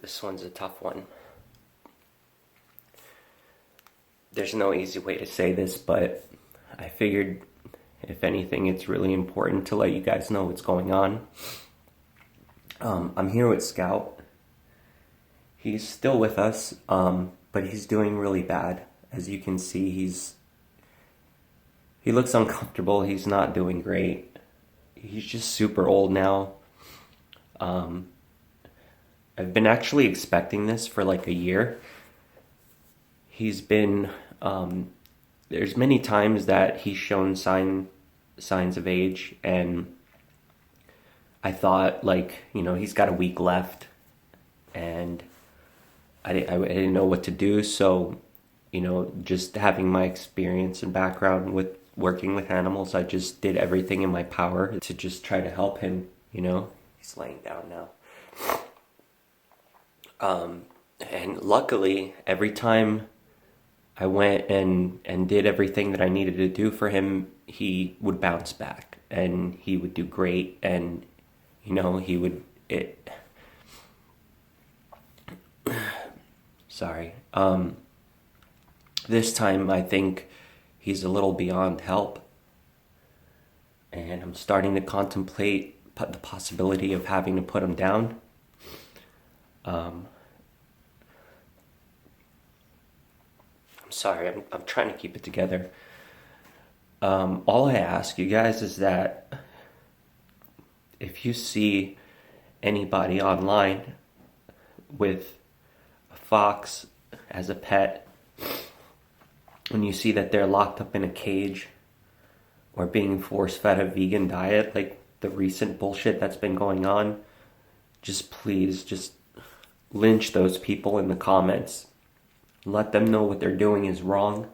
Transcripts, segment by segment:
This one's a tough one. There's no easy way to say this, but I figured if anything, it's really important to let you guys know what's going on. I'm here with Scout. He's still with us, but he's doing really bad. As you can see, he looks uncomfortable. He's not doing great. He's just super old now. I've been actually expecting this for like a year. He's been, there's many times that he's shown signs of age, and I thought, like, he's got a week left, and I didn't know what to do. So, just having my experience and background with working with animals, I just did everything in my power to just try to help him. He's laying down now. And luckily, every time I went and did everything that I needed to do for him, he would bounce back and he would do great, and he would sorry. This time I think he's a little beyond help, and I'm starting to contemplate the possibility of having to put him down. I'm sorry, I'm trying to keep it together. All I ask you guys is that if you see anybody online with a fox as a pet, and you see that they're locked up in a cage or being force-fed a vegan diet, like the recent bullshit that's been going on, please lynch those people in the comments. Let them know what they're doing is wrong.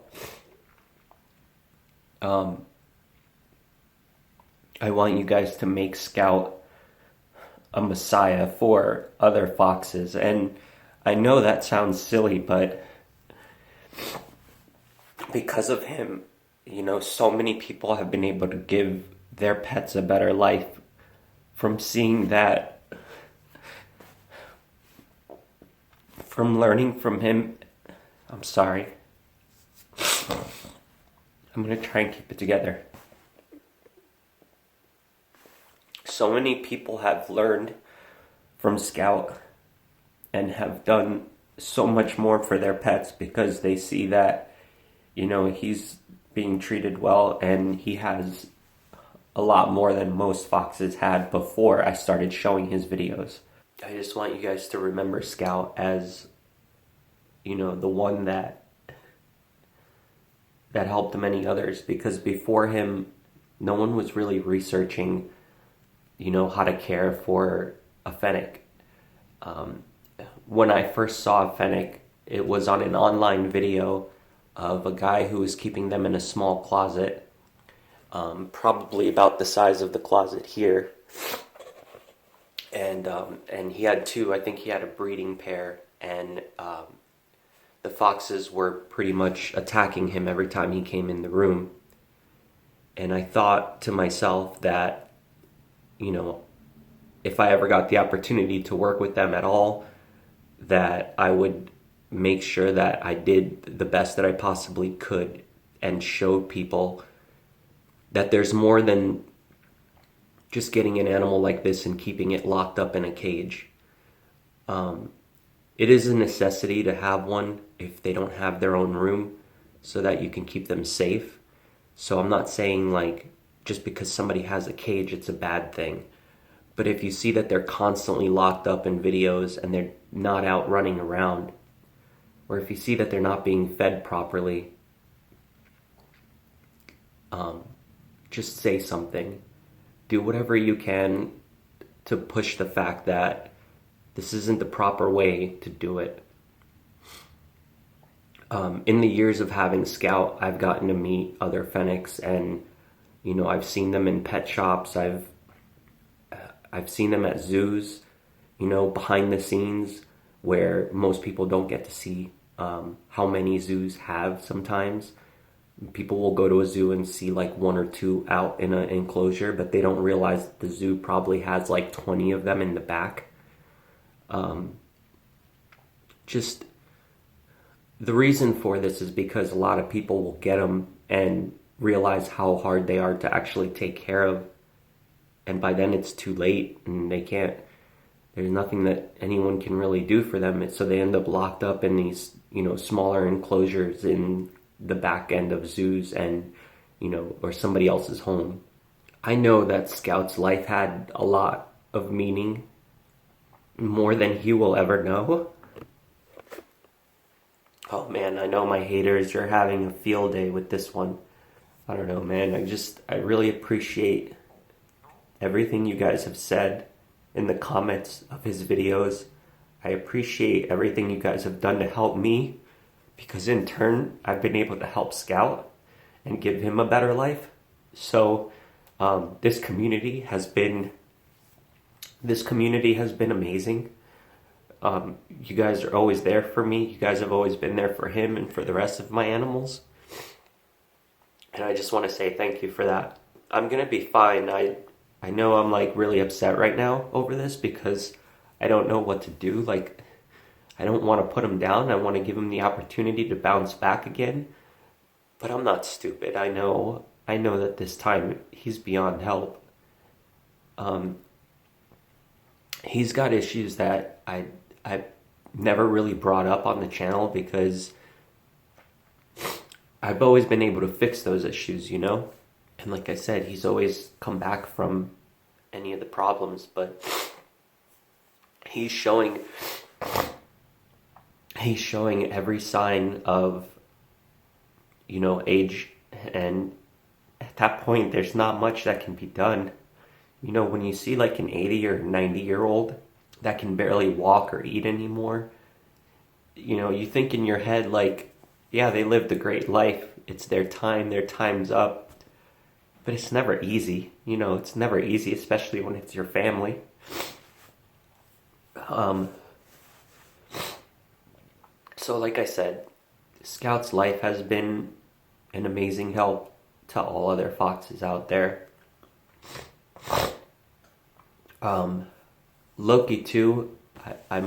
I want you guys to make Scout a messiah for other foxes. And I know that sounds silly, but because of him, so many people have been able to give their pets a better life from seeing that, from learning from him. I'm sorry. I'm going to try and keep it together. So many people have learned from Scout and have done so much more for their pets because they see that, he's being treated well, and he has a lot more than most foxes had before I started showing his videos. I just want you guys to remember Scout as, the one that helped many others, because before him, no one was really researching, how to care for a Fennec. When I first saw a Fennec, it was on an online video of a guy who was keeping them in a small closet, probably about the size of the closet here. And he had two, I think he had a breeding pair, and the foxes were pretty much attacking him every time he came in the room. And I thought to myself that, if I ever got the opportunity to work with them at all, that I would make sure that I did the best that I possibly could and showed people that there's more than just getting an animal like this and keeping it locked up in a cage. It is a necessity to have one if they don't have their own room, so that you can keep them safe. So I'm not saying like just because somebody has a cage it's a bad thing. But if you see that they're constantly locked up in videos and they're not out running around, or if you see that they're not being fed properly, just say something. Do whatever you can to push the fact that this isn't the proper way to do it. In the years of having Scout, I've gotten to meet other Fennecs, and I've seen them in pet shops. I've seen them at zoos, behind the scenes, where most people don't get to see how many zoos have sometimes. People will go to a zoo and see like one or two out in an enclosure, but they don't realize that the zoo probably has like 20 of them in the back. just the reason for this is because a lot of people will get them and realize how hard they are to actually take care of, and by then it's too late and they can't, there's nothing that anyone can really do for them. So they end up locked up in these, smaller enclosures in the back end of zoos and, or somebody else's home. I know that Scout's life had a lot of meaning, more than he will ever know. Oh man, I know my haters are having a field day with this one. I don't know, man. I really appreciate everything you guys have said in the comments of his videos. I appreciate everything you guys have done to help me, because in turn, I've been able to help Scout and give him a better life. So, this community has been amazing. You guys are always there for me. You guys have always been there for him and for the rest of my animals. And I just want to say thank you for that. I'm going to be fine. I know I'm like really upset right now over this because I don't know what to do. Like, I don't want to put him down. I want to give him the opportunity to bounce back again. But I'm not stupid. I know that this time he's beyond help. He's got issues that I've never really brought up on the channel because I've always been able to fix those issues, And like I said, he's always come back from any of the problems, but he's showing every sign of, age, and at that point, there's not much that can be done. When you see like an 80 or 90-year-old that can barely walk or eat anymore, you think in your head like, yeah, they lived a great life. It's their time's up. But it's never easy. It's never easy, especially when it's your family. So like I said, Scout's life has been an amazing help to all other foxes out there. Loki too. I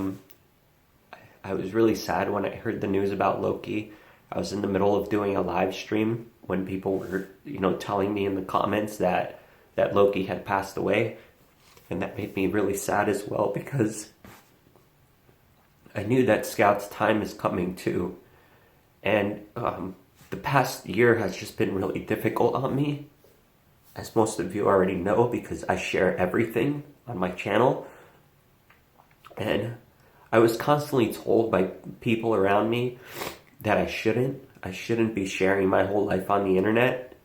was really sad when I heard the news about Loki. I was in the middle of doing a live stream when people were, telling me in the comments that Loki had passed away, and that made me really sad as well because I knew that Scout's time is coming too, and the past year has just been really difficult on me, as most of you already know, because I share everything on my channel. And I was constantly told by people around me that I shouldn't be sharing my whole life on the internet.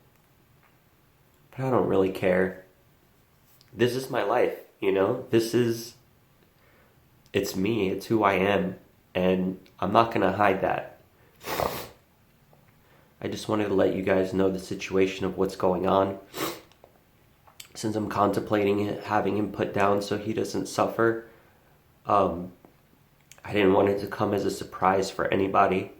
But I don't really care. This is my life, it's me, it's who I am, and I'm not gonna hide that. I just wanted to let you guys know the situation of what's going on. Since I'm contemplating having him put down so he doesn't suffer, I didn't want it to come as a surprise for anybody.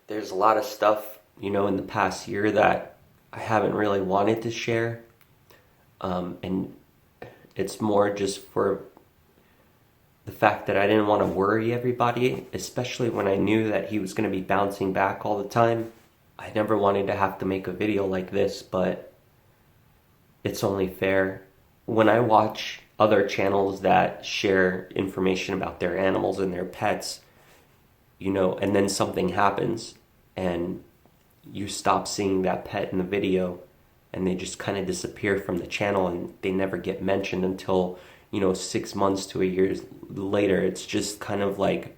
There's a lot of stuff, in the past year that I haven't really wanted to share. And it's more just for the fact that I didn't want to worry everybody, especially when I knew that he was going to be bouncing back all the time. I never wanted to have to make a video like this, but it's only fair. When I watch other channels that share information about their animals and their pets, and then something happens and you stop seeing that pet in the video and they just kind of disappear from the channel and they never get mentioned until, 6 months to a year later. It's just kind of like,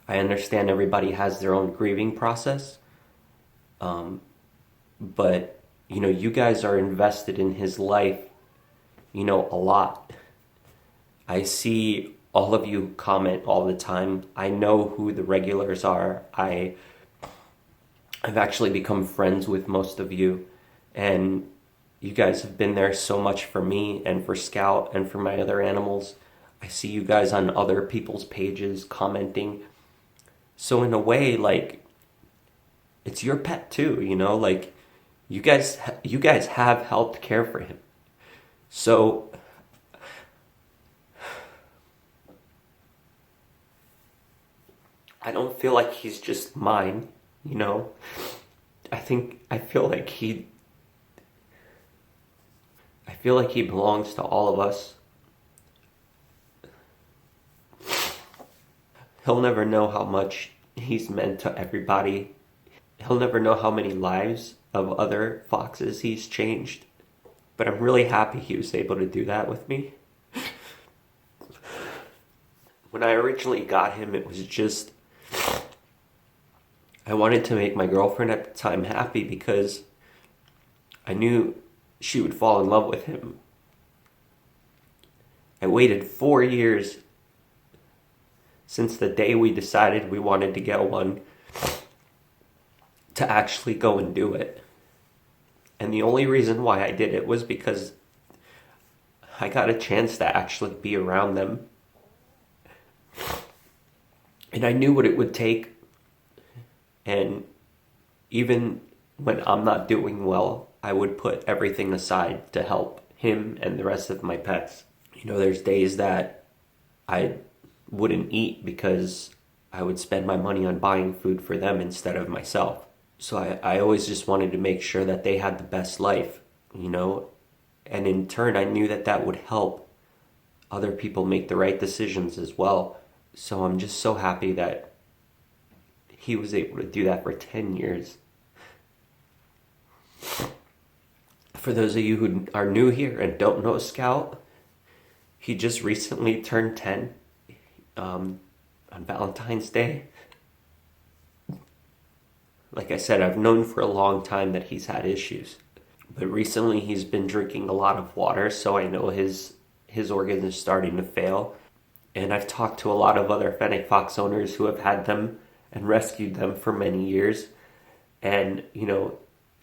I understand everybody has their own grieving process, but you guys are invested in his life, a lot. I see all of you comment all the time. I know who the regulars are. I've actually become friends with most of you, and you guys have been there so much for me and for Scout and for my other animals. I see you guys on other people's pages commenting. So in a way, like, it's your pet too, like, you guys have helped care for him. So I don't feel like he's just mine, you know? I feel like he belongs to all of us. He'll never know how much he's meant to everybody. He'll never know how many lives of other foxes he's changed. But I'm really happy he was able to do that with me. When I originally got him, it was just, I wanted to make my girlfriend at the time happy because I knew she would fall in love with him. I waited 4 years since the day we decided we wanted to get one to actually go and do it. And the only reason why I did it was because I got a chance to actually be around them. And I knew what it would take. And even when I'm not doing well, I would put everything aside to help him and the rest of my pets. You know, there's days that I wouldn't eat because I would spend my money on buying food for them instead of myself. So I always just wanted to make sure that they had the best life, you know? And in turn, I knew that that would help other people make the right decisions as well. So I'm just so happy that he was able to do that for 10 years. For those of you who are new here and don't know Scout, he just recently turned 10 on Valentine's Day. Like I said, I've known for a long time that he's had issues. But recently he's been drinking a lot of water, so I know his organs are starting to fail. And I've talked to a lot of other Fennec fox owners who have had them and rescued them for many years. And, you know,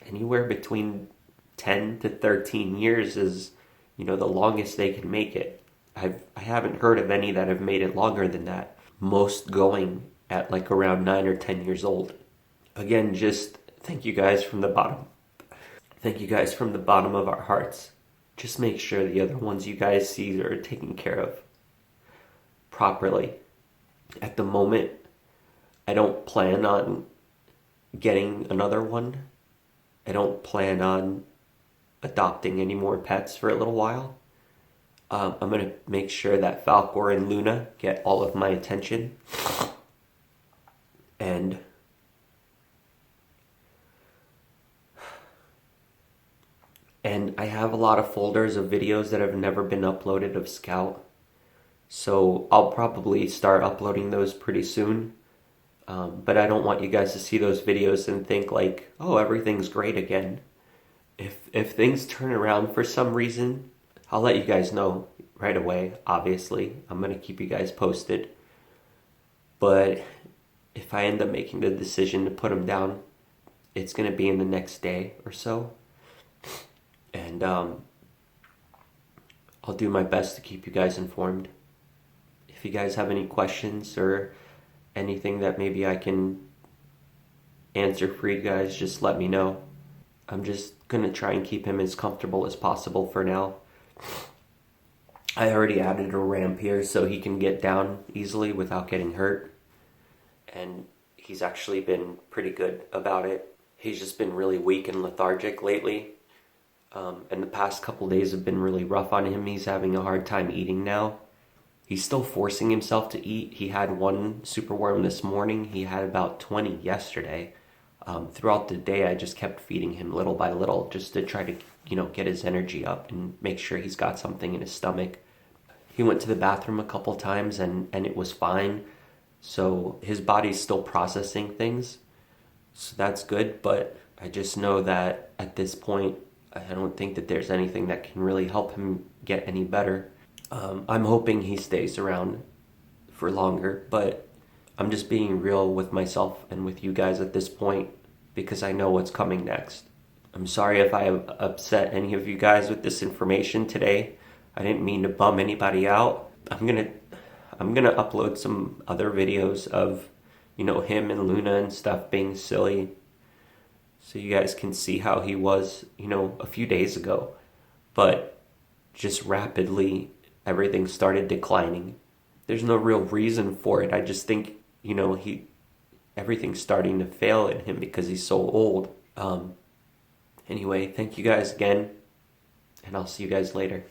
anywhere between 10 to 13 years is, you know, the longest they can make it. I haven't heard of any that have made it longer than that. Most going at like around 9 or 10 years old. Again, just thank you guys from the bottom. Thank you guys from the bottom of our hearts. Just make sure the other ones you guys see are taken care of properly. At the moment, I don't plan on getting another one. I don't plan on adopting any more pets for a little while. I'm going to make sure that Falcor and Luna get all of my attention. And I have a lot of folders of videos that have never been uploaded of Scout. So I'll probably start uploading those pretty soon. But I don't want you guys to see those videos and think like, oh, everything's great again. If things turn around for some reason, I'll let you guys know right away, obviously. I'm going to keep you guys posted. But if I end up making the decision to put them down, it's going to be in the next day or so. And I'll do my best to keep you guys informed. If you guys have any questions or anything that maybe I can answer for you guys, just let me know. I'm just going to try and keep him as comfortable as possible for now. I already added a ramp here so he can get down easily without getting hurt. And he's actually been pretty good about it. He's just been really weak and lethargic lately. And the past couple days have been really rough on him. He's having a hard time eating now. He's still forcing himself to eat. He had one superworm this morning. He had about 20 yesterday. Throughout the day, I just kept feeding him little by little just to try to, get his energy up and make sure he's got something in his stomach. He went to the bathroom a couple times and it was fine. So his body's still processing things. So that's good. But I just know that at this point, I don't think that there's anything that can really help him get any better. I'm hoping he stays around for longer, but I'm just being real with myself and with you guys at this point because I know what's coming next. I'm sorry if I have upset any of you guys with this information today. I didn't mean to bum anybody out. I'm gonna upload some other videos of, him and Luna and stuff being silly, so you guys can see how he was, a few days ago. But just rapidly, everything started declining. There's no real reason for it. I just think, everything's starting to fail in him because he's so old. Anyway, thank you guys again, and I'll see you guys later.